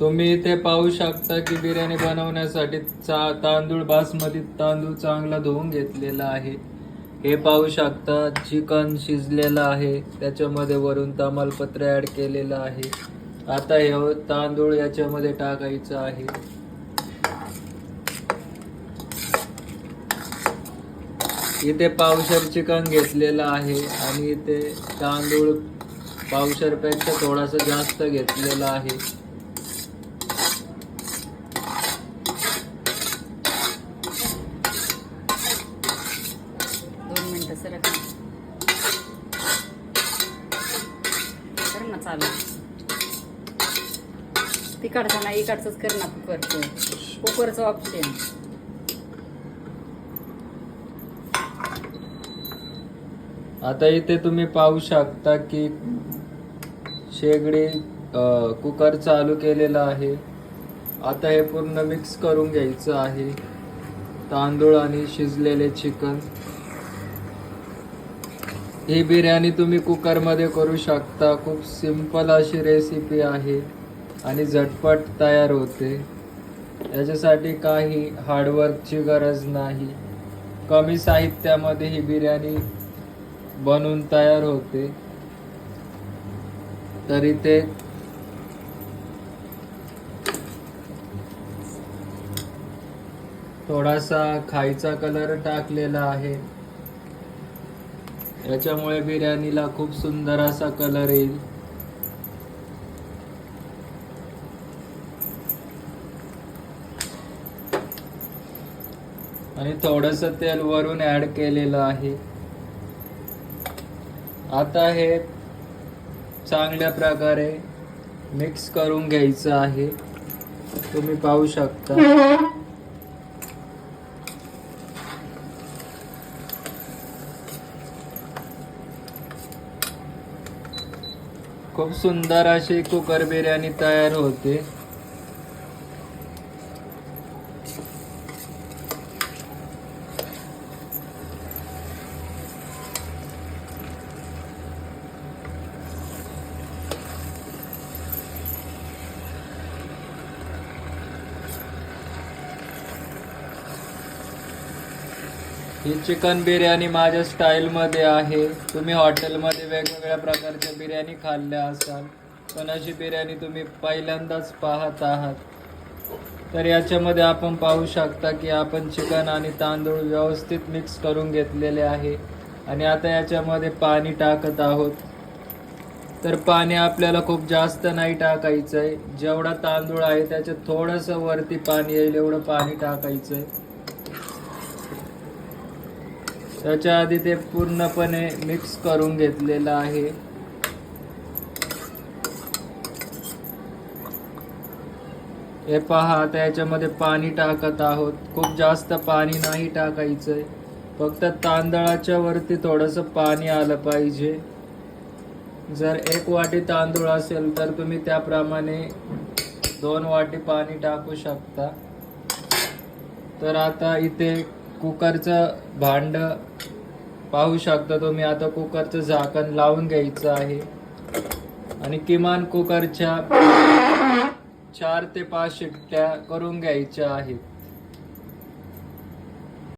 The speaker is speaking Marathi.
तुम्ही इथे पाहू शकता की बिर्याणी बनवण्यासाठी तांदूळ बासमती तांदूळ चांगला धुवून घेतलेला आहे. हे पाहू शकता चिकन शिजलेलं आहे, त्याच्यामध्ये वरून तमालपत्र ऍड केलेलं आहे. आता हे तांदूळ याच्यामध्ये टाकायचं आहे. इथे पावशर चिकन घेतलेलं आहे आणि इथे तांदूळ पावशरपेक्षा थोडासा जास्त घेतलेला आहे. कर ना चालू तिकडचं नाही इकडचंच कर ना कुकरचं ऑप्शन. आता इथे तुम्ही पाहू शकता की शेगडी कुकर चालू केलेला आहे. आता हे पूर्ण मिक्स करून घ्यायचं आहे, तांदूळ आणि शिजलेले चिकन. ही बिर्याणी तुम्ही कुकरमध्ये करू शकता. खूप सिंपल अशी रेसिपी आहे आणि झटपट तयार होते. याच्यासाठी काही हार्डवर्कची गरज नाही. कमी साहित्यामध्ये ही बिर्याणी बनवून तयार होते. तर इथे थोडासा खायचा कलर टाकलेला आहे, याच्यामुळे बिर्याणीला खूप सुंदर असा कलर येईल. आणि थोडस तेल वरून ऍड केलेलं आहे. आता हे चांगल्या प्रकारे मिक्स करून घ्यायचं आहे. तुम्ही पाहू शकता खूप सुंदर अशी कुकर बिर्याणी तयार होते. ही चिकन बिर्याणी माझ्या स्टाईलमध्ये आहे. तुम्ही हॉटेलमध्ये वेगवेगळ्या प्रकारच्या बिर्याणी खाल्ल्या असाल, पण अशी बिर्याणी तुम्ही पहिल्यांदाच पाहत आहात. तर याच्यामध्ये आपण पाहू शकता की आपण चिकन आणि तांदूळ व्यवस्थित मिक्स करून घेतलेले आहे. आणि आता याच्यामध्ये पाणी टाकत आहोत. तर पाणी आपल्याला खूप जास्त नाही टाकायचं आहे. जेवढा तांदूळ आहे त्याच्यात थोडंसं वरती पाणी येईल एवढं पाणी टाकायचं आहे. त्याच्या आधी ते पूर्णपणे मिक्स करून घेतलेलं आहे. हे पहा, आता याच्यामध्ये पाणी टाकत आहोत. खूप जास्त पाणी नाही टाकायचंय, फक्त तांदळाच्या वरती थोडंसं पाणी आलं पाहिजे. जर 1 वाटी तांदूळ असेल तर तुम्ही त्याप्रमाणे 2 वाटी पाणी टाकू शकता. तर आता इथे कुकरचं भांड पाहू शकता तुम्ही. आता कुकरचं झाकण लावून घ्यायचं आहे आणि किमान कुकरच्या 4 ते 5 शिट्ट्या करून घ्यायच्या आहेत.